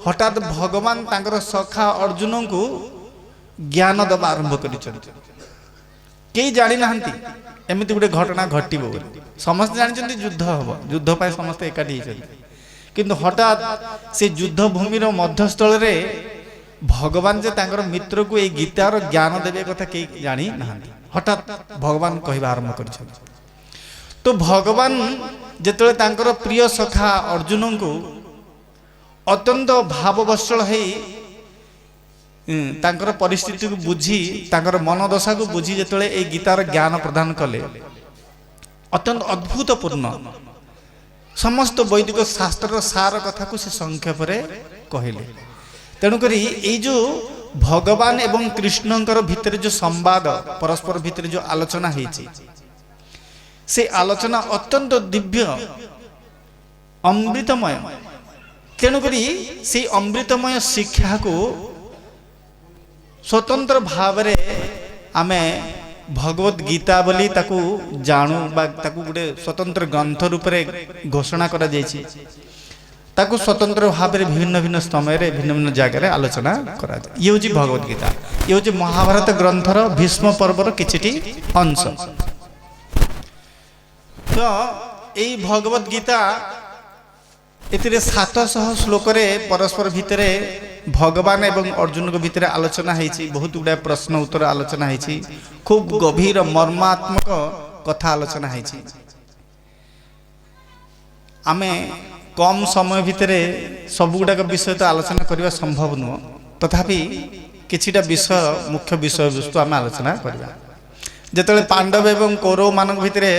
हठात भगवान तांकर सखा अर्जुन को ज्ञान दबा आरंभ कर जानी ना एमती गोटे घटना घटव समस्त जानते युद्ध हम युद्ध पाए समस्त एकाठी किंतु हठात से युद्ध भूमिर मध्यस्थल रे भगवान जे तांकर मित्र को ये गीतार ज्ञान देवे कथा कई जानी ना हठात भगवान कहवा आरंभ कर तो भगवान जेतले तांकर प्रिय सखा अर्जुन को अत्यंत भाववत्सल है तांकर परिस्थिति को बुझी तांकर मनदशा को बुझी जेतले ए गीतार ज्ञान प्रदान कले अत्यंत अद्भुतपूर्ण समस्त वैदिक शास्त्र सार कथा को से संक्षेप रे कहले तेणुकरी ये जो भगवान एवं कृष्णंकर भितर जो संवाद परस्पर भितर जो आलोचना है से आलोचना अत्यंत दिव्य अमृतमय तेणुकरी से अमृतमय शिक्षा को स्वतंत्र भाव रे आमे भगवत गीता बोली ताकू जानू बा ताकू गोटे स्वतंत्र ग्रंथ रूप रे घोषणा करा जायछि ताकू स्वतंत्र भाव रे भिन्न भिन्न समय रे भिन्न भिन्न जगह रे आलोचना करा जाय ये होची भगवत गीता ये होची महाभारत ग्रंथर भीष्म पर्वर किछिटी अंश तो ए भगवत गीता एतिरे 700 श्लोक रे परस्पर भितरे भगवान एवं अर्जुन को भितरे आलोचना है बहुत गुड़ा प्रश्न उत्तर आलोचना है खूब गभीर मर्मात्मक कथा आलोचना है आमे कम समय भितरे सब गुड़ाक विषय तो आलोचना करने संभव नुह तथापि किछिटा विषय मुख्य विषय वस्तु आम आलोचना करवा जेतले पांडव एवं कौरव मान भितरे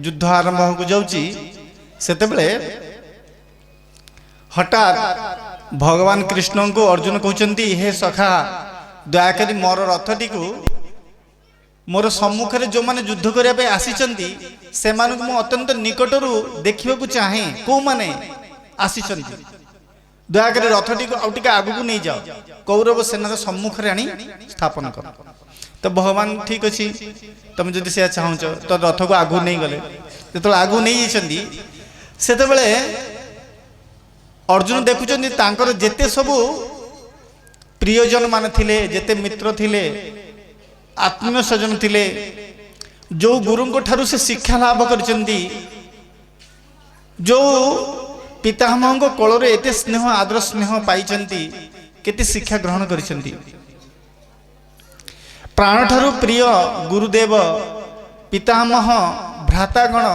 युद्ध आरंभ हो जाउची सेतेबेले हठात भगवान कृष्ण को अर्जुन कहते हे सखा दयाकरी मोर रथटी को मोर सम्मुख में जो मैंने युद्ध करने आसी से अत्यंत निकटर देखा चाहे कौ मैंने आसी दयाकरी रथटी को आउटे आगू नहीं जाओ कौरव सेनार सम्मुख में आनी स्थापन कर तो भगवान ठीक अच्छे तुम जदि से चाहूच तो रथ को आगू नहीं गले जो आगू नहीं से अर्जुन देखुं तांकर जेते सबू प्रियजन मान थिले जेते मित्र थिले आत्मीय स्वजन थिले जो गुरु ठारू से शिक्षा लाभ करचंदी जो पितामह कोल एते स्नेह आदर स्नेह पाइचंती केते शिक्षा ग्रहण करचंती प्राण ठारू प्रिय गुरुदेव पितामह भ्रातागण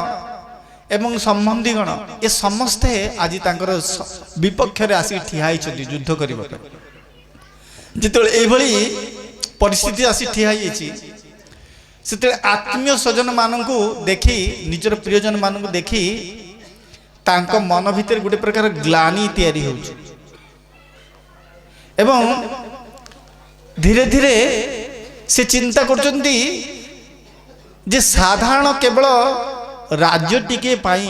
एवं संबंधीगण ये समस्ते आज तांकर विपक्ष रे आसी ठिया युद्ध करने जिते परिस्थिति आसी ठिया से आत्मीय स्वजन मान को देखी निजर प्रियजन मान को देखी तांको मन भीतर गोटे प्रकार ग्लानि तैयारी होउछि एवं धीरे धीरे से चिंता करचंती जे साधारण केवल राज्य टिके पाई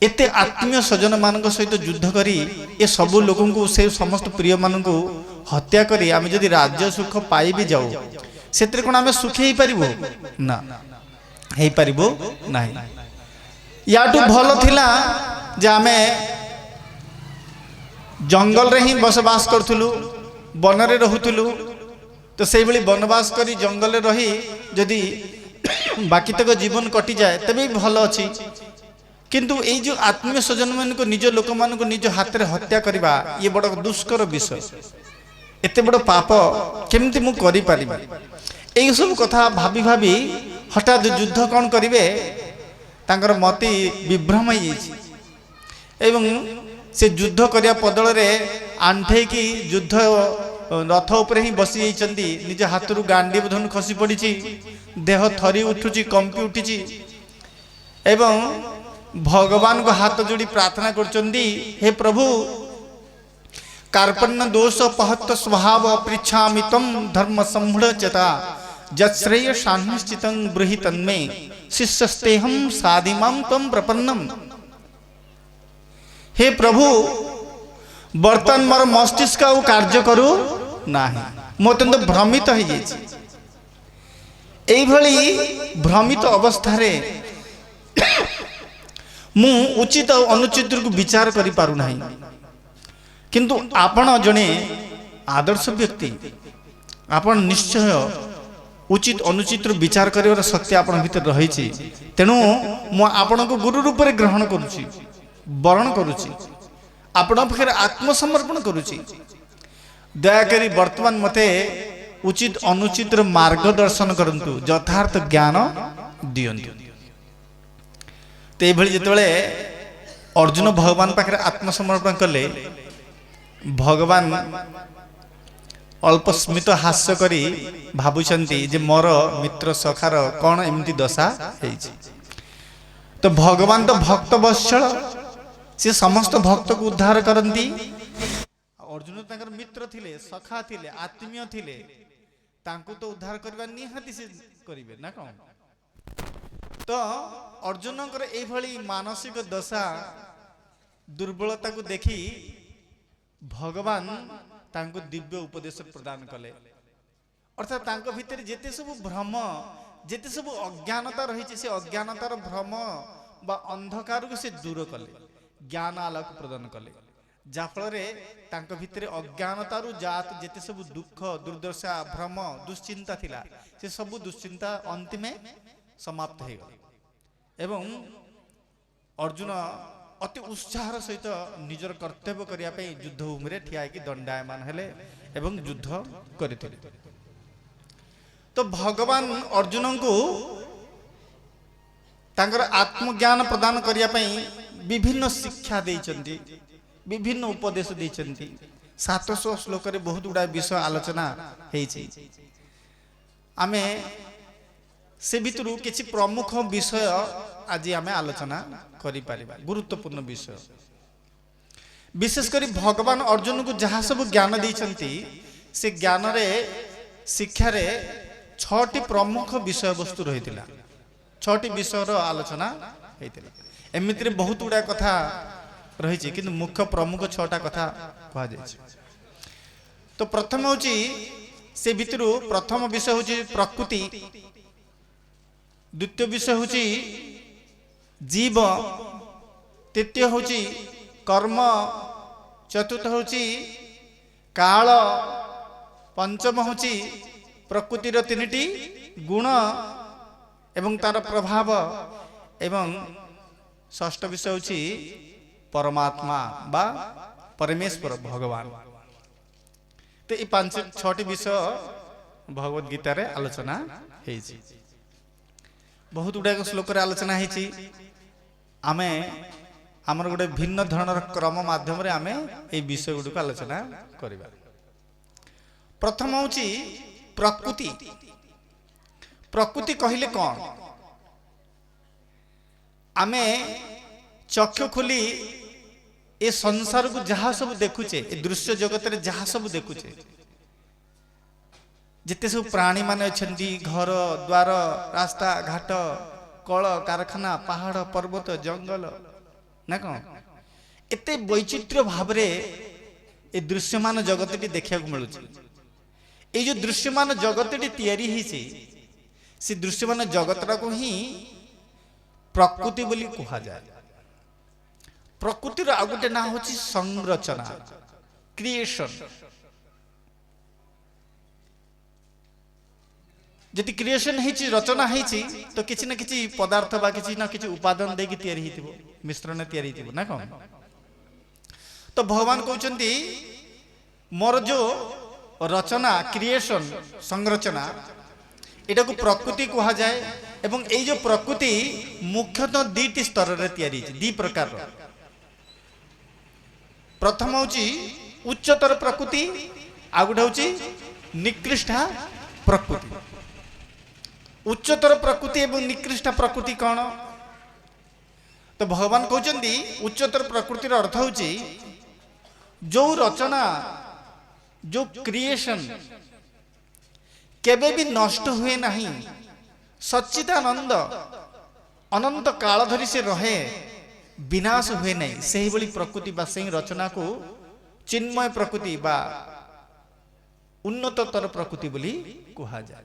एते आत्मीय स्वजन मान सहित युद्ध करी ए सबु लोगों को से समस्त प्रिय मान को हत्या करी आमे जदि राज्य सुख पाई भी जाऊ से कोन आमे सुखी ही परिबो ना हे परिबो नाही याटू भलो थिला जे आमे जंगल रे ही बसवास करथुलु वन रे रहथुलु तो से भली वनवास करी जंगल रे रही जदि बाकी तक जीवन कटि जाए तबे भल अच्छी किंतु ये जो आत्मीय स्वजन मान को निज लोक मान को निज हाथ में हत्या करवा ये बड़ दुष्कर विषय एते बड़ पाप केमती मु करि परिबा एई सब कथा भाबी भाबी हठात युद्ध कौन करिवे तांकर मति विभ्रम एवं से युद्ध करिया बदल रे आंठे की युद्ध रथ उपरे ही बसी जाइछंती निज हाथ रु गांडी धनु खसी पड़ी देह थरी उठुची कंपी उठी एवं भगवान को हाथ जोड़ी प्रार्थना करचंदी हे प्रभु कार्पण्य दोष पहत स्वभाव पृछामि तम धर्म सम्मूढ़ चेता जत्श्रेय शान्निश्चितं ब्रूहि तन्मे शिष्यस्तेहं साधिमां त्वं प्रपन्नम हे प्रभु बर्तन मोर मस्तिष्क कार्य करू ना मो अत्यंत भ्रमित हो भ्रमित अवस्था रे मु उचित और अनुचित को विचार करि पारु नाही किंतु आपण जड़े आदर्श व्यक्ति आपण निश्चय उचित अनुचित विचार कर शक्ति आपण भीतर रही तेणु मु आपण को गुरु रूप में ग्रहण करुच्ची वरण करुच्ची आपण पाखे आत्मसमर्पण करुच्ची दयाकरी वर्तमान मते उचित अनुचित मार्गदर्शन करंतु यथार्थ ज्ञान दियंतु। तो ये जिते अर्जुन भगवान पाखे आत्मसमर्पण कले भगवान अल्प स्मित हास्य करी भाबुचंती जे मोर मित्र सखार कौन एमती दशा है। तो भगवान तो भक्त वत्सल से समस्त भक्त को उद्धार करती। अर्जुन तांकर मित्र थिले सखा थिले आत्मीय थिले तांको तो उद्धार करबा निहाती से करिवे ना कौन। तो अर्जुन एभली मानसिक दशा दुर्बलता को देखी भगवान तांको दिव्य उपदेश प्रदान कले अर्थात तांको भितर जेते सब भ्रम जेते सब अज्ञानता रही से अज्ञानतार भ्रम बा अंधकार को से दूर कले ज्ञान आलोक प्रदान कले जाफल तांको भितर अज्ञानतारू जात जेते सब दुख दुर्दशा भ्रम दुश्चिंता थिला से सब दुश्चिंता अंतिमे समाप्त हो गला एवं अर्जुन अति उत्साहर सहित निजर कर्तव्य करने युद्ध भूमि में ठिया दंडायमान हेले एवं युद्ध करते। तो भगवान अर्जुन को तांकर आत्मज्ञान प्रदान करने विभिन्न शिक्षा देइचंती विभिन्न उपदेश देइचंती 700 श्लोक रे बहुत गुड़ा विषय आलोचना हेइछि। आमे से भितरु किछि प्रमुख विषय आज आमे आलोचना करि परिबा गुरुत्वपूर्ण विषय विशेषकर भगवान अर्जुन को जहाँ सब ज्ञान देइचंती से ज्ञान रे शिक्षा रे 6टी प्रमुख विषय वस्तु रहितिला 6टी विषय रो आलोचना हेतिला। एमिति रे बहुत गुडा कथा रही किंतु मुख्य प्रमुख 6टा कथा कहा जाय। तो प्रथम होची से भितरु प्रथम विषय होची प्रकृति द्वितीय विषय होची जीव तृतीय होची कर्म चतुर्थ होची काल पंचम होची प्रकृतिर 3टी गुण एवं तार प्रभाव एवं षष्ठ विषय होची परमात्मा बा परमेश्वर भगवान। तो ये 5-6टी विषय भगवद गीता रे आलोचना हेछि बहुत गुड़ाक श्लोक रे आलोचना हेछि। आमे आमर गोटे भिन्न धरणर क्रम माध्यम रे आमे ए विषय गुडक आलोचना करिबा। प्रथम होछि प्रकृति। प्रकृति कहिले कौन आमे चक्षु खोली ए संसार को जहाँ सब देखुचे ए दृश्य जगत रे जहाँ सब देखुचे जिते सब प्राणी माने अछंती घर द्वार रास्ता घाट कल कारखाना पहाड़ पर्वत जंगल ना कौन एते वैचित्र्य भाव रे ए दृश्यमान जगतटी देखा मिलूँ। ये जो दृश्यमान जगतटी तैयारी होइछि से दृश्यमान जगतटा को ही प्रकृति बोली कहा जाए। प्रकृतिर आ गोटे ना होछि संरचना क्रिएशन। जदि क्रिएशन हेछि रचना हेछि तो किछि ना किछि पदार्थ बा किछि ना किछि उपादान देकी तैयारी हिथिबो मिश्रण तैयारी हिथिबो ना कौन। तो भगवान कहउचंती मोर जो रचना क्रिएशन संरचना एटा को प्रकृति कहा जाए एवं ए जो प्रकृति मुख्यतः 2टी स्तर रे तैयारी हिछि 2 प्रकार रो। प्रथम होची उच्चतर प्रकृति आ गोटे होची निकृष्टा प्रकृति। उच्चतर प्रकृति एवं निकृष्टा प्रकृति कौन तो भगवान कहते उच्चतर प्रकृतिर अर्थ होची जो रचना जो क्रिएशन केबे भी नष्ट हुए नहीं सच्चिदानंद अनंत काल धरी से रहे विनाश हुए नहीं सही भली प्रकृति बा सही रचना को चिन्मय प्रकृति बा उन्नततर प्रकृति बोली कहा जाए।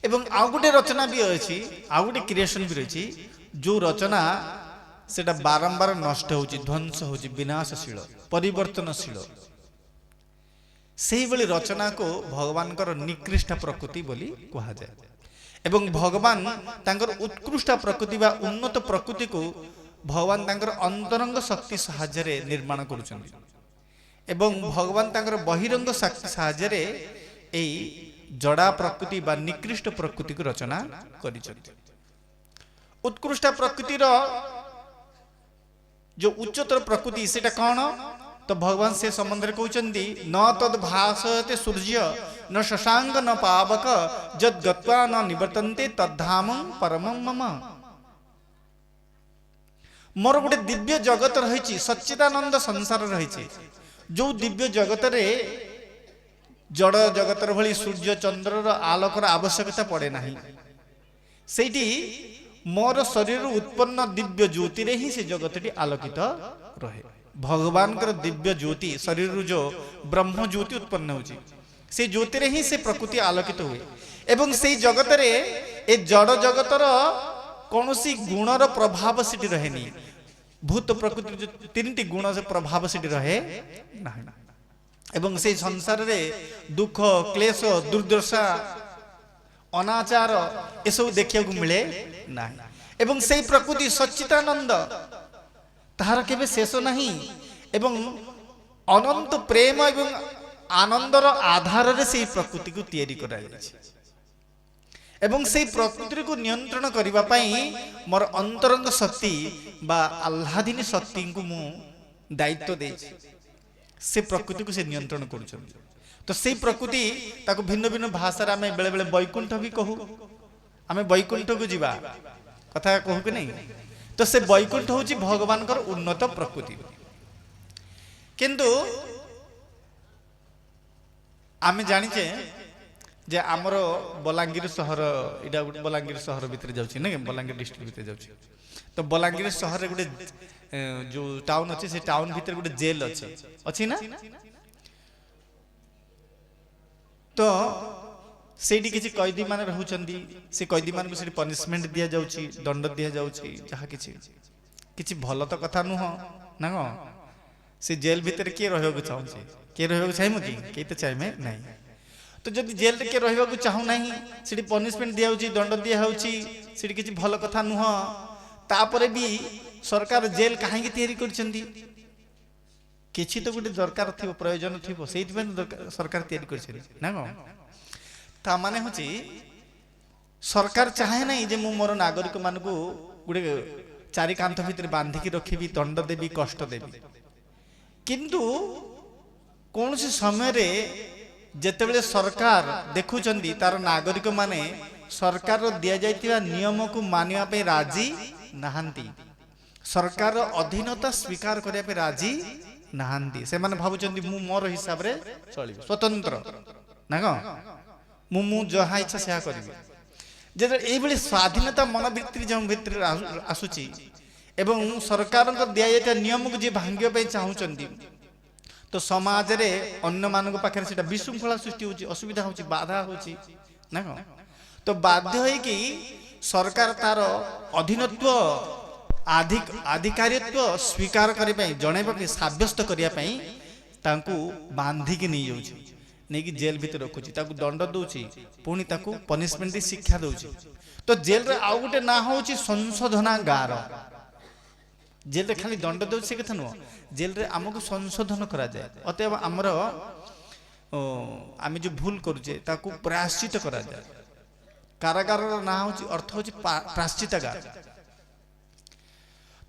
एवं आउ गोटे रचना भी अच्छी आउ गोटे क्रिएशन भी रही जो रचना सेटा बारंबार नष्ट होची, ध्वंस होची, विनाशशील, परिवर्तनशील। सेही भली रचना को भगवान निकृष्ट प्रकृति बोली कहा जाए। एवं भगवान तांकर उत्कृष्ट प्रकृति बा उन्नत प्रकृति को भगवान तांकर अंतरंग शक्ति साहाय्य निर्माण करुछन्ति एवं भगवान तांकर बहिरंग शक्ति साहाय्य एई जड़ा प्रकृति बा निकृष्ट प्रकृति को रचना करिछन्ति। उत्कृष्ट प्रकृति रो जो उच्चतर प्रकृति सेटा कौन, तो भगवान से संबंध में कहते न तद भासते सूर्य न शशांक न पावक जद गत्वा न निवर्तन्ते तद्धाम परमं मम। मोर गोटे दिव्य जगत रही, सच्चिदानंद संसार रही, जो दिव्य जगत रे जड़ जगतर भली सूर्य चंद्रर आलोकर आवश्यकता पड़े नहीं। सेठी मोर शरीर उत्पन्न दिव्य ज्योति रे ही से जगतटी आलोकित रहे। भगवान कर दिव्य ज्योति शरीर जो ब्रह्म ज्योति उत्पन्न होची, से ज्योति रे ही से प्रकृति आलोकित हुए एवं से जगत रे ए जड़ जगतर कौनसी गुणर प्रभाव सिटी रहेनी। भूत प्रकृति जो तीनटी गुण से प्रभाव सिटी रहे नहीं एवं से संसार रे दुख क्लेश दुर्दशा अनाचार एसबू देखा मिले ना एवं से प्रकृति सच्चिदानंद ताहार केबे शेष नहीं एवं अनंत प्रेम एवं आनंदर आधार रे से प्रकृति को तैयारी करा जायछि एवं से प्रकृति को नियंत्रण करिबा पई मोर अंतरंग शक्ति बा आह्लादिनी शक्ति को मु दायित्व देछि। से प्रकृति को से नियंत्रण करुछन्ति। तो से प्रकृति ताको भिन्न भिन्न भाषा रे बेले बेले वैकुंठ भी कहू, आमे वैकुंठ को जीवा कथा कहू कि नहीं। तो से वैकुंठ होची भगवान कर उन्नत प्रकृति। किंतु आमे जानिचे जे आमर बलांगीर सहर इडा बलांगीर सहर भीतर जाउची नै, बलांगीर डिस्ट्रिक्ट भीतर जाउची। तो बलांगीर सहर रे गुटे जो टाउन अछि से टाउन भीतर गुटे जेल अछि ना। तो सेठी किछि कैदी माने रहउचंदी, से कैदी मान को सेठी पनिशमेंट दिया जाउची, दंड दिया जाउची, जहा किछि भलो तो कथा नुह ना। गो से जेल भीतर के रहबो को चाहउची, के रहबो को चाहमु कि के तो चाहमे नहीं। तो जदि जेल रे के रहबो को चाहू नहीं, सेठी पनिशमेंट दिया जाउची, दंड दिया होउची, सेठी किछि भलो कथा नुह। तापरे भी सरकार जेल काहे तैयारी करछंदी, किछि तो गुटे दरकार थिबो, प्रयोजन थिबो, सेइथि में सरकार तैयारी करछंदी ना। गो ता माने होची सरकार चाहे नहीं जे मु मोर नागरिक मान को गुटे चारि कांथ भीतर बांधिकी रखिबी, दंड देबी, कष्ट देबी। किंतु कौन सी समय रे जेतेबेले सरकार देखुचंदी तार नागरिक माने सरकार रो दिया जाइतिबा नियम को मानिया पे राजी नहांती, सरकार अधीनता स्वीकार करिया पे राजी नहांती। से माने भाबुचंदी मु मोर हिसाब रे चलिबी, स्वतंत्र ना। गो मु जहा इच्छा से करिबी। जे एई बेले स्वाधीनता मन भीतर जो भीतर आसुची एवं सरकार को दिया जाइता नियम को जे भांगिया पे चाहउचंदी, तो समाज रे अन्य मानक पाखे सेटा विशृंखला सृष्टि होची, असुविधा होची, बाधा होची ना। गो तो बाध्य होई कि सरकार तार अधीनत्व आधिकारित्व स्वीकार करि पई जणेबा पे साब्यस्त करिया पई तांकू बांधी के नहीं जाउची, नहीं कि जेल भीतर रखुची, ताकू दंड दउची, पुणी ताकू पनिशमेंट शिक्षा दउची। तो जेल रे आउ गुटे ना होची संशोधनागार। जेल रे खाली दंड दउची से कथा नुह, जेल रे हमको संशोधन करा जाए। अतएव हमर आमे जो भूल करूचे ताकू प्रायश्चित करा जाए। कारागार ना होची अर्थ होची प्रायश्चितगार।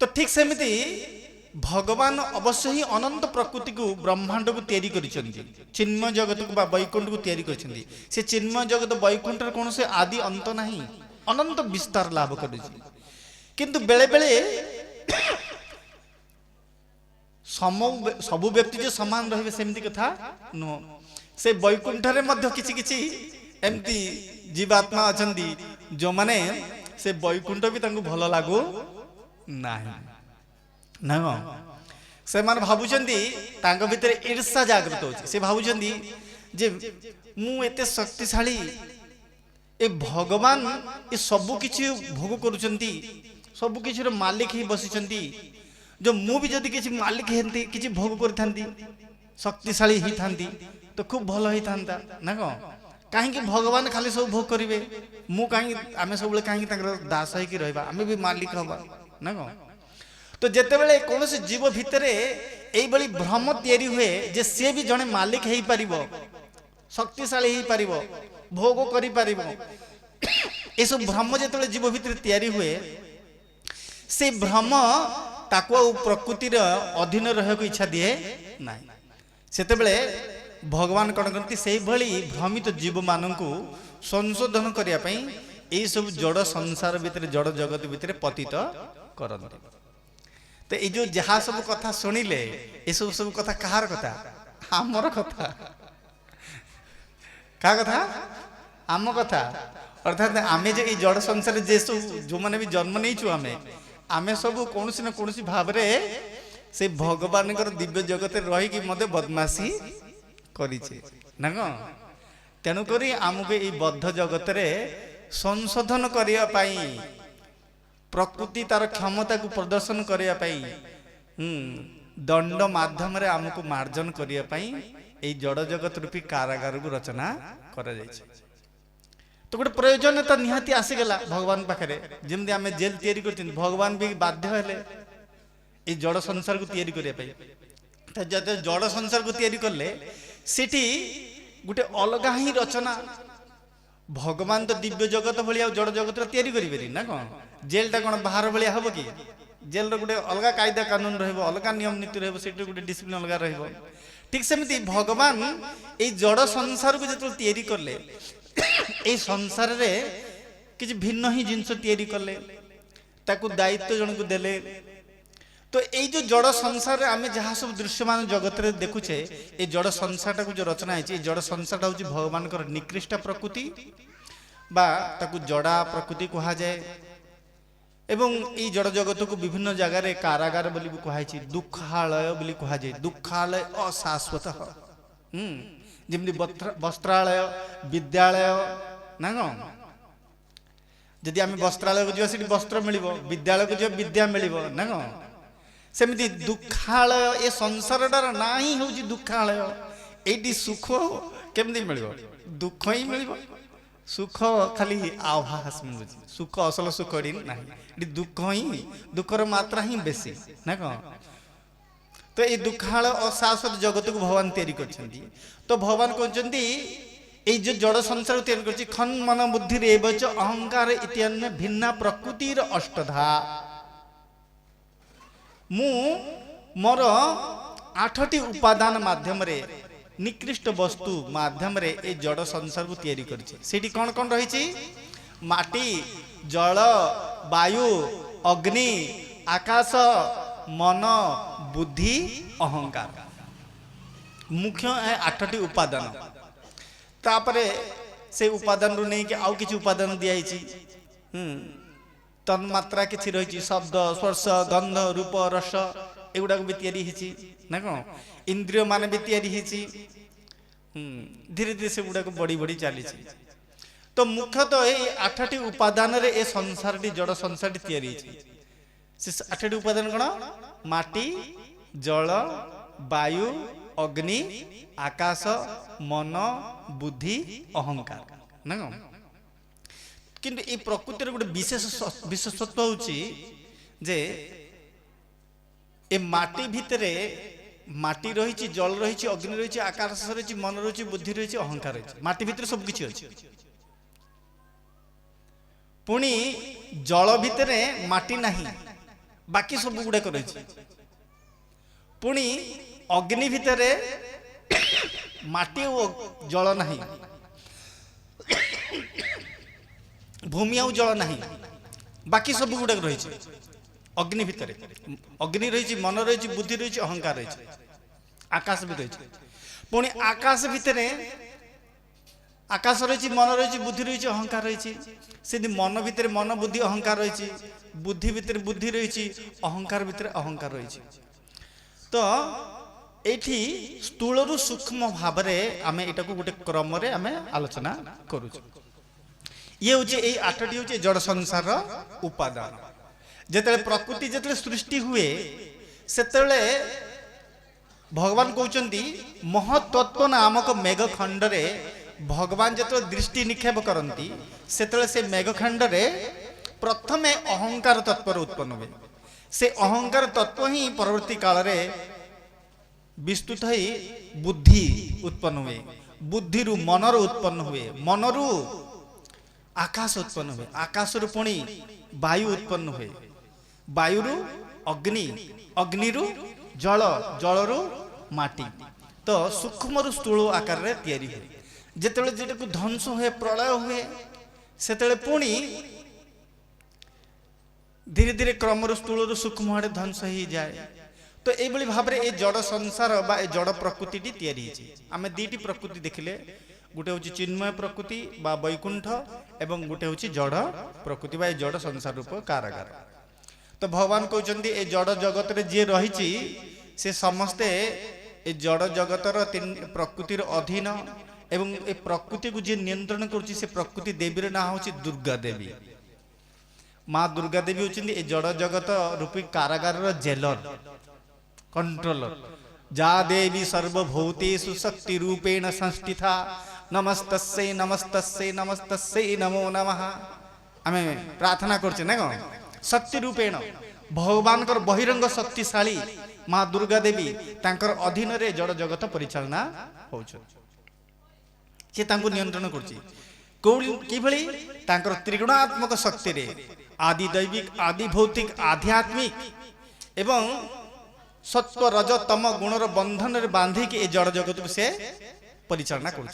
तो ठीक सेमिति भगवान अवश्य ही अनंत प्रकृति को ब्रह्मांड को तैयारी करिसेंती, चिन्मय जगत को बा वैकुंठ को तैयारी करिसेंती। से चिन्मय जगत वैकुंठ रे कोन से आदि अंत नहीं, अनंत विस्तार लाभ करिछि। किंतु बेले बेले सबु व्यक्ति जो समान रहिबे सेमती कथा नो। से वैकुंठ रे मध्य किछि किछि एमती जीवात्मा अछंती जो माने से वैकुंठ भी तांको भलो लागो नाही ना। से मान भाबुचंदी तांको भीतर ईर्षा जागृत होची। से भाबुचंदी जे मु एते शक्तिशाली, ए भगवान ए सबु किछि भोग करूचंती, सबकिछ मालिक ही बसी जो मु भी जदि किसी मालिक हेती किसी भोग कर शक्तिशाली ही था तो खूब भल ही था ना कौन कहीं भगवान खाली सब भोग करेंगे मु कहीं आम सब कहीं दास होगी रहा आम भी मालिक हवा ना कौन तो जिते बड़े कौन से जीव भितर यही भ्रम तैयारी हुए जे सी भी जड़े मालिक हो पार शक्तिशाली हो पार भोग कर सब भ्रम जो जीव भितर तैयारी हुए से भ्रम ताकू प्रकृतिर अधीन रहा इच्छा दिए ना से भगवान कौन करती से भ्रमित जीव मानू संशोधन करने यही सब जड़ संसार भितर जड़ जगत भितर पतित करते तो ये जो जहाँ सब कथा शुणिले ये सब कथा कहार कथा आमर कथा क्या कथा आम कथा अर्थात आमे जे ये जड़ संसार जे सब जो मैंने भी जन्म नहीं आमे आमे सब कौन ना कौन भाव से भगवान दिव्य जगत रही मत बदमाशी करिछे ना कौन तेणुक आमको ये बद्ध जगत रे संशोधन करने प्रकृति तार क्षमता को प्रदर्शन करने दंड माध्यम आमको मार्जन करने जड़ जगत रूपी कारागार को रचना करा तो गोटे प्रयोजन तो निहाती आसीगला भगवान पाखे जमी आम जेल तैयारी कर भगवान भी बाध्य हेले ये जड़ संसार को तैयारी करने जब जड़ संसार को तैयारी कले सेठी गोटे अलग ही रचना भगवान तो दिव्य जगत भाई जड़ जगत तैयारी करें ना कौन जेलटा कौन बाहर भाया हम कि जेल गोटे अलग कायदा कानून अलग नियम नीति रोटे गोटे डिसिप्लिन अलग ठीक सेमती भगवान ये जड़ संसार को जो तैयारी कले ये संसार रे किसी भिन्न ही जिनस तैयारी कले ताकू दायित्व जन को देले तो ये जो जड़ संसार आम जहाँ सब दृश्यमान जगत रे देखुचे ये जड़ संसार जो रचना है जड़ संसार हूँ भगवान निकृष्ट प्रकृति बा ताकू जड़ा प्रकृति कह जाए एवं ये जड़ जगत को विभिन्न जगार कारागार बोली कहुई दुखालय बोली कह जाए दुखालय अशाश्वत जमी वस्त्रालय विद्यालय ना कौन जदि आम वस्त्रालय को जी वस्त्र मिल विद्यालय को जी विद्या मिल ना कौन सेमती दुखालय ये संसारटार ना ही हूँ दुखालय ये सुख केमती मिल दुख ही मिल सुख खाली आभास मिलूँ सुख असल सुख ना दुख ही दुखर मात्रा ही बेसी ना कौन तो ये दुखालय अशाश्वत जगत को भगवान तैयारी करछन्ती तो भगवान कहते ये जो जड़ संसार तैयारी कर खन मन बुद्धि अहंकार इत्यादि भिन्ना प्रकृतिर अष्टधा मु मोर 8टी उपादान माध्यम रे निकृष्ट वस्तु माध्यम रे ए जड़ संसार को तैयारी करछि सेठी कौन कौन रही माटी जल वायु अग्नि आकाश मन बुद्धि अहंकार मुख्य है 8टी उपादान तापरे से उपादान रू नहीं कि आउ किछि उपादान दिया तन्मात्रा किसी रही शब्द स्पर्श गंध रूप रस एगुड़ा भी तैयारी ना कौन इंद्रिय मान भी तैयारी धीरे धीरे से गुड़ा बढ़ी बढ़ी चली तो मुख्यतः ये 8टी उपादान रे ए संसार जड़ संसार तैयारी से 8टी उपादान कौन माटी जल वायु अग्नि आकाश मन बुद्धि अहंकार ना कौन किंतु ये प्रकृतिर गोटे विशेषत्व होची जे ए माटी भितरे माटी रही जल रही अग्नि रही आकाश रही मन रही बुद्धि रही अहंकार रही माटी भितर सब किछि अछि पुणी जल भितरे माटी नहीं बाकी सब गुड़ाक रही पुणी अग्नि भितरे माटी और जल नहीं भूमि आउ जल नहीं बाकी सब गुड़ाक रही अग्नि भितर अग्नि रही मन रही बुद्धि रही अहंकार रही आकाश भी रही पुणी आकाश भितर आकाश रही मन रही बुद्धि रही अहंकार रही से मन भितर मन बुद्धि अहंकार रही बुद्धि भितर बुद्धि रही अहंकार भितर अहंकार रही तो एठी स्थूल रु सूक्ष्म भाव में आम एटा को गोटे क्रम रे आम आलोचना करूँ ये हूँ 8टी हूँ जड़ संसार उपादान जेतेले प्रकृति जेतेले सृष्टि हुए सेतेले भगवान कहउचंती महत्त्व नामक मेघखंड रे भगवान जो दृष्टि निक्षेप करती से मेघखंड रे प्रथमे अहंकार तत्व उत्पन्न हुए से अहंकार तत्व ही परवर्ती काल रे विस्तृत ही बुद्धि उत्पन्न हुए बुद्धि रु मनर उत्पन्न हुए मनरु आकाश उत्पन्न हुए आकाश रु पुणी वायु उत्पन्न हुए वायु रु अग्नि अग्नि रु जल जल रु माटी तो सूक्ष्म रु स्थूल आकार रे तैयारी हुए जेतेले जेटा को ध्वंस हुए प्रलय हुए सेतेले पुणी धीरे धीरे क्रम स्थूल सूक्ष्म आड़े ध्वंस हो जाए तो ये भाव में ये जड़ संसार बा जड़ प्रकृति तैयारी आम दीटी प्रकृति देखिले गोटे हूँ चिन्मय प्रकृति बा वैकुंठ एवं गोटे हूँ जड़ प्रकृति बा जड़ संसार रूप कारागार तो भगवान कहते ये जड़ जगत रे जी रही से समस्ते ये जड़ जगतर प्रकृतिर अधीन एवं ए प्रकृति को जी नियंत्रण करुच्ची से प्रकृति देवी ना हूँ दुर्गा देवी माँ दुर्गा देवी होती ए जड़ जगत रूपी कारागार जेलर कंट्रोलर जा देवी सर्वभूतेषु शक्ति रूपेण संस्थिता नमस्तस्यै नमस्तस्यै नमस्तस्यै नमो नमः आमे प्रार्थना करछे ना कौन शक्ति रूपेण भगवान कर बहिरंग शक्तिशाली माँ दुर्गा देवी तांकर अधीन रे जड़ जगत परिचालना होउछ से तांको नियंत्रण करछी किभली तांकर त्रिगुणात्मक शक्ति रे आदि दैविक आदि भौतिक आध्यात्मिक एवं सत्व रज तम गुणर बंधन रे बांधी के जड़ जगत को से परिचालना कर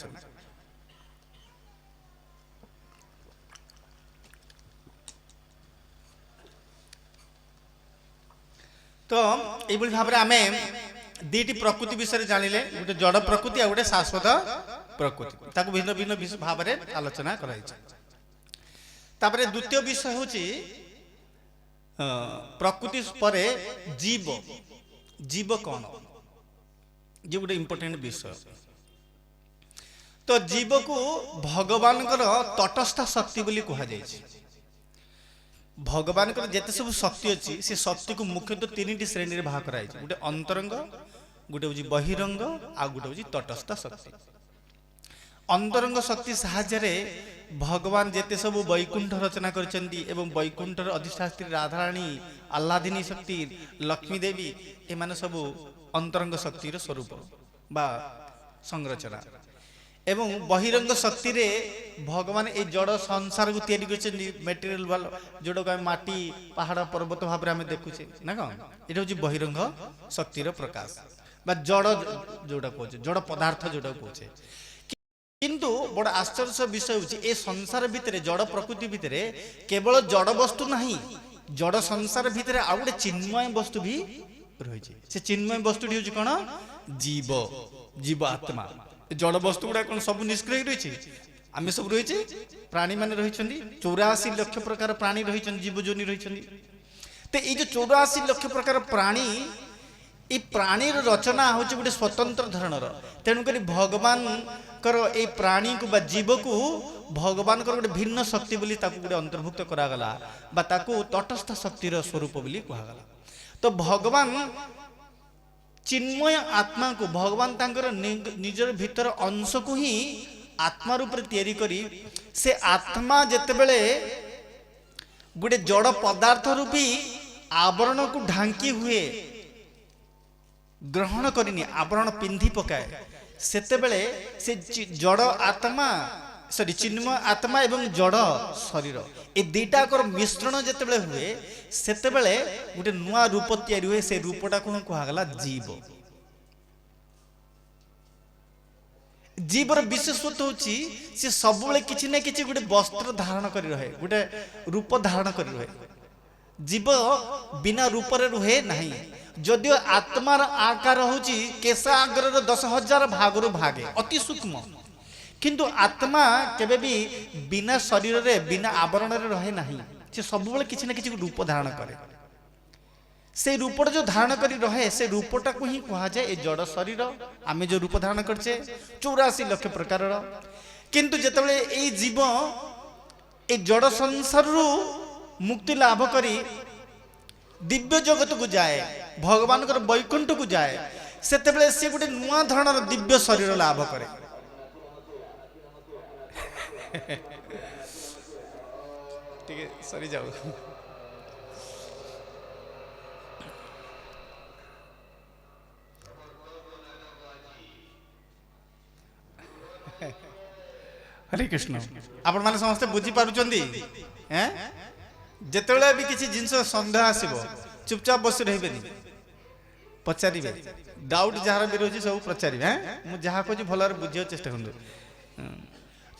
तो ये भाव में आम दीटी प्रकृति विषय जानिले गोटे जड़ प्रकृति आ गोटे शाश्वत प्रकृति ताको भिन्न भिन्न भाव में आलोचना कराई तापरे द्वितीय विषय हूँ प्रकृति परे जीव जीव कौन जी गोटे इंपोर्टेंट विषय तो जीव को भगवान तटस्थ शक्ति बोली कहा जाए भगवान जिते सब शक्ति अच्छी से शक्ति को मुख्यतः तीन श्रेणी में भाग कराई गोटे अंतरंग गोटे हूँ बहिरंग आ गोटे हूँ तटस्थ शक्ति अंतरंग शक्ति साहाय्य भगवान जेते सब वैकुंठ रचना करछंती एवं वैकुंठर अधिष्ठात्री राधाराणी आह्लादिनी शक्ति लक्ष्मी देवी एमाने सब अंतरंग शक्तिर स्वरूप बा संरचना एवं बहिरंग शक्ति रे भगवान ए जड़ संसार को तैयारी करछंती मटेरियल वाला जोडो का माटी पहाड़ पर्वत भाव में देखुछे ना कौन एटा होची बहिरंग शक्तिर प्रकाश बा जड़ जोडा कहछे जड़ पदार्थ जोडा कहछे किंतु बड़ आश्चर्य विषय हूँ ए संसार भितर जड़ प्रकृति भितर केवल जड़ वस्तु नहीं जड़ संसार भितर आउ गोटे चिन्मय वस्तु भी रही से चिन्मय वस्तु हूँ कौन जीव जीव आत्मा जड़ वस्तु गुड़ा कौन सब निष्क्रिय रही आम सब रही प्राणी मान रही 84 लाख प्रकार प्राणी रही जीव जोनि रही तो ये जो 84 लाख प्रकार प्राणी ये प्राणी रचना हूँ गोटे स्वतंत्र धरणर तेणुक भगवान ए प्राणी को जीव को भगवान गोटे भिन्न शक्ति बोली गोटे अंतर्भुक्त करागला बा ताकू तटस्थ शक्तिर स्वरूप बोली कहगला तो भगवान चिन्मय आत्मा को भगवान तांकर निजर भीतर अंश को ही आत्मा रूप तैयारी करी से आत्मा जेतेबेले गोटे जड़ पदार्थ रूपी आवरण को ढांकी हुए ग्रहण करनी आवरण पिंधि पकाए सेतेबेले से जड़ आत्मा सॉरी चिन्मय आत्मा एवं जड़ शरीर ए दुईटा मिश्रण जेतेबेले हुए सेतेबेले गोटे नुआ रूप तैयारी हुए से रूपटा को कहगला जीव जीवर विशेषत्व होची से सब किछि न किछि गोटे वस्त्र धारण कर रहे गोटे रूप धारण कर रहे जीव बिना रूप रुहे नहीं जदियो आत्मार आकार होची केशा आगर 10,000 भागरु भागे अति सूक्ष्म किंतु आत्मा केबे भी बिना शरीर रे बिना आवरण रे रहे नहीं से सब किछि न किछि रूप धारण करे से रूपटा जो धारण करी रहे से रूपटा को ही कहा जाए ए जड़ शरीर आमे जो रूप धारण करछे 84 लाख प्रकार किंतु जेतबेले ए जीव ए जड़ संसार रु मुक्ति लाभ करी दिव्य जगत को जाए भगवान वैकुंठ को जाए सेतेबेले से गोटे नुआ धरणर दिव्य शरीर लाभ करे। ठीक है सरी जाओ। हरे कृष्ण आपण माने समस्त बुझी पारुचंदी हैं जेतेबेले भी किसी जिंस संदेह आसीबो चुपचाप बस रहिबेनी पचारिबे डाउट जहार भी रोजी सब पचारिबे हैं मु जहा को भलर बुझियो चेष्टा करनु।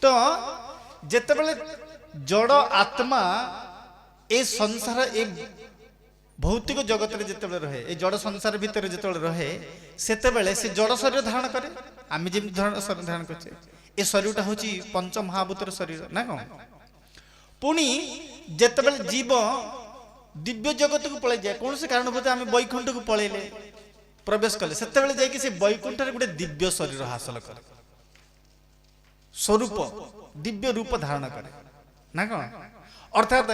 तो जेतेबेले जड़ आत्मा ए संसार ए भौतिक जगत रे जेतेबेले रहे ए जड़ संसार भीतर जेतेबेले रहे सेतेबेले से जड़ शरीर धारण करे आमे जेम शरीर धारण करछे ए शरीरटा हूँ पंच महाभूतर शरीर ना कौन पुणी जितेबले जीव दिव्य जगत को पलि जाए कौन से कारण बोलते आम वैकुंठ को पलैले प्रवेश कले से जाकि वैकुंठ गोटे दिव्य शरीर हासिल करे स्वरूप दिव्य रूप धारण करे ना कौन अर्थात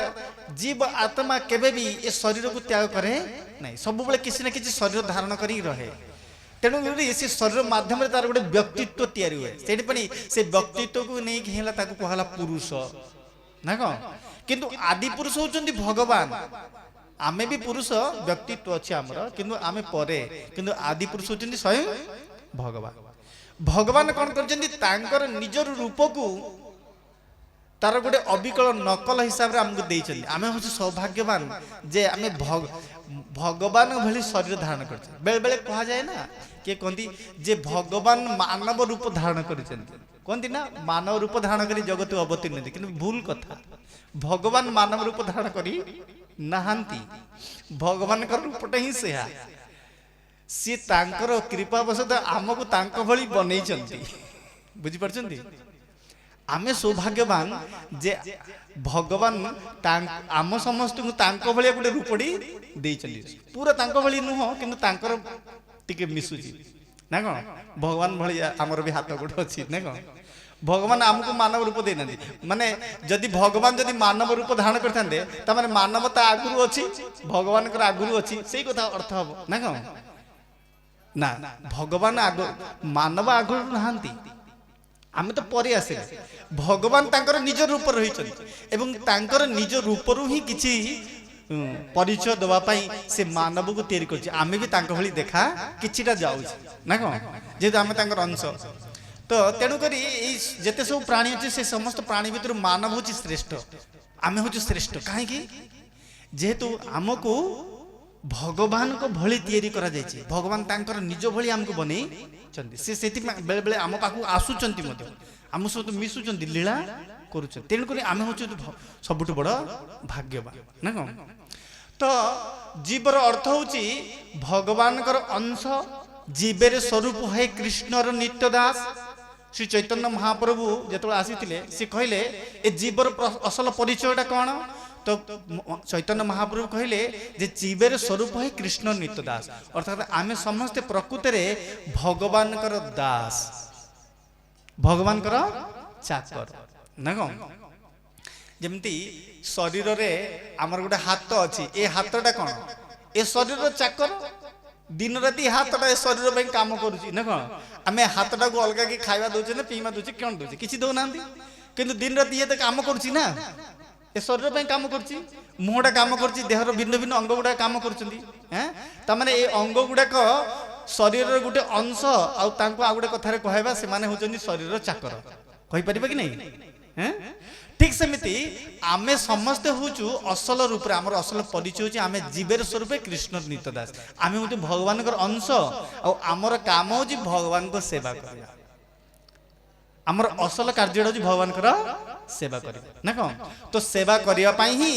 जीव आत्मा केबे भी ए शरीर को त्याग करे नहीं सब बेले किसी न किसी शरीर धारण करी रहे तेणु से शरीर माध्यम तार गोटे व्यक्तित्व तैयारी हुए से व्यक्तित्व को नहीं कहला पुरुष ना कौन किंतु आदि पुरुष होचंदी भगवान आमे भी पुरुष व्यक्तित्व अच्छे आमर किंतु आमे परे किंतु आदि पुरुष होचंदी स्वयं भगवान भगवान कौन करचंदी तांकर निजर रूप को तार गोटे अविकल नकल हिसाब रे हमको देइछंदी आमे होछि सौभाग्यवान जे आमे भगवान भली शरीर धारण करछे बेले बेले कहा जाए ना के कहती जे भगवान मानव रूप धारण करछंती कहती ना मानव रूप धारण करी जगत अवतीर्ण कि भूल कथा भगवान मानव रूप धारण करी नहांती भगवान का रूपटा ही सेहा सी तांकर कृपावशत आमको तांको भली बनैछंती बुझी परछंती आमे सौभाग्यवान जे भगवान आम समस्त को तांको भलिया गोटे रूपड़ी देइछंती पूरा तांको भली नुह किंतु तांकर टिके मिसुची ना कौन भगवान भलिया आमर भी हाथ गोड़ अच्छी ना कौन भगवान आमको मानव रूप देना माने जदि भगवान जदि मानव रूप धारण करते तामाने मानवता आगुरु अच्छी भगवान आगुरु अच्छी से कथा अर्थ हम ना कौन ना भगवान आग मानव आगुरु नहांती आमे तो परे आसिले भगवान तांकर निज रूप रही एवं तांकर निज रूपरु ही किछि परिचय दवा पाई से मानव को तैयारी करछि आमे भी तांक भली देखा किछिटा जाउछि ना कोन जेतु आमे तांकर अंश तो तेणु करी जेते सब प्राणी अछि से समस्त प्राणी भितर मानव होछि श्रेष्ठ आमे होछि श्रेष्ठ काहे कि जेतु हमको भगवान को भली तैयारी करा जायछि भगवान तांकर निज भली हमको बनै चंदी से सेति बेले बेले आम पाखु आसुचंती मते आम सब मिसुचंती लीला करूचंती तेणु करी आमे होछि सबुठ बड़ भाग्यवान ना कोन तो जीवर अर्थ होछि भगवान कर अंश जीवेर स्वरूप है कृष्णर नित्य दास श्री चैतन्य महाप्रभु जेतबे आसीथिले से कहले ए जीवर असल परिचयटा कोन तो चैतन्य महाप्रभु कहले जे जीवेर स्वरूप है कृष्ण नित्य दास अर्थात आमे समस्त प्रकृति रे भगवान कर दास भगवान कर चाकर ना कोन जेमती शरीर रे आमर गोटे हाथ अच्छी ए हाथटा कौन ए शरीर चाकर दिन राति हाथटा शरीर पे काम करुची ना कौन आम हाथटा को अलग कि खावा दौचे ना पीवा दौचे कौन दौचे किसी दौना किंतु दिन राति ये तो काम करुची ना ए शरीर पे काम करुची मुहटा काम करुची देहर भिन्न भिन्न अंग गुड़ा काम करुचंदी हैं तामाने ए अंग गुड़ाक शरीर गोटे अंश आउ गोटे कथारे कहबा से माने होचंदी शरीर चाकर कहि परिबा कि नहीं हैं ठीक सेमिति आमे समस्त होचु असल रूप रे हमर असल परिचय होची आमे जीवेर स्वरूप कृष्ण नित्य दास आमे होते भगवान कर अंश और आमर काम होची भगवान को सेवा करबा आमर असल कार्य होची भगवान कर सेवा करबा ना कोन तो सेवा करिया पाई ही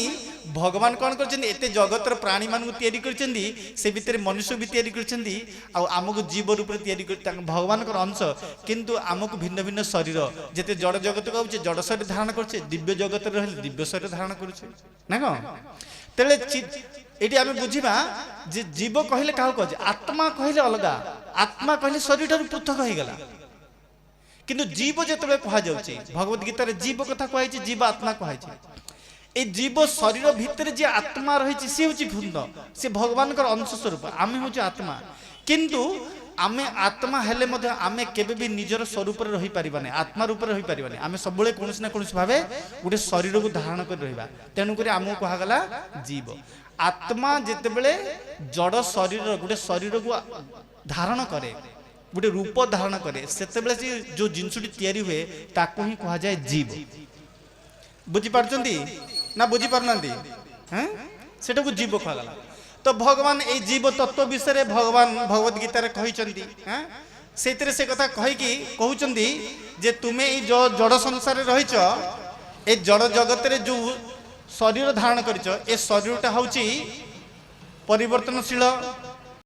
भगवान कोन करछन एते जगत र प्राणी मान को तयारी करछंदी से भीतर मनुष्य भी तयारी करछंदी आ हमको जीव रूप रे तयारी कर भगवान कर अंश किंतु हमको भिन्न भिन्न शरीर जेते जड़ जगत को होचे जड़ शरीर धारण करछे दिव्य जगत रे रहले दिव्य शरीर धारण करछे ना कोन तेले एटी आमे बुझिबा जे जीव कहले काहो कहजे आत्मा कहले अलगा आत्मा कहले शरीर ठाରୁ पृथक होई गेला किंतु जीव जेतबे कहा जाउची भगवत गीता रे जीव कथा कहै छी जीव आत्मा कहै छी এই জীব শরীর ভিতরে যে আত্মা রয়েছে সে হচ্ছে ঘুন্দ, সে ভগবানଙ୍କର অংশ স্বরূপ, আমি হচ্ছে আত্মা। কিন্তু ଆମେ ଆତ୍ମା ହେଲେ ମଧ୍ୟ ଆମେ କେବେ ବି ନିଜର ସ୍ୱରୂପରେ ରହିପାରିବାନି, ଆତ୍ମା ରୂପରେ ରହିପାରିବାନି। ଆମେ ସବୁବେଳେ କୌଣସି ନା କୌଣସି ଭାବେ ଗୋଟେ ଶରୀରକୁ ଧାରଣ କରି ରହିବା। ତେଣୁକରି ଆମକୁ କୁହାଗଲା ଜୀବ। ଆତ୍ମା ଯେତେବେଳେ ଜଡ଼ ଶରୀର ଗୋଟେ ଶରୀରକୁ ଧାରଣ କରେ, ଗୋଟେ ରୂପ ଧାରଣ କରେ, ସେତେବେଳେ ସେ ଯେଉଁ ଜିନିଷଟି ତିଆରି ହୁଏ ତାକୁ ହିଁ କୁହାଯାଏ ଜୀବ। ବୁଝିପାରୁଛନ୍ତି ନା ବୁଝିପାରୁନାହାନ୍ତି? ସେଟାକୁ ଜୀବ କୁହାଗଲା। ତ ଭଗବାନ ଏଇ ଜୀବ ତତ୍ତ୍ୱ ବିଷୟରେ ଭଗବାନ ଭଗବତ ଗୀତାରେ କହିଛନ୍ତି। ସେଇଥିରେ ସେ କଥା କହିକି କହୁଛନ୍ତି ଯେ ତୁମେ ଏଇ ଜଡ଼ ସଂସାରରେ ରହିଛ, ଏ ଜଡ଼ ଜଗତରେ ଯେଉଁ ଶରୀର ଧାରଣ କରିଛ, ଏ ଶରୀରଟା ହେଉଛି ପରିବର୍ତ୍ତନଶୀଳ,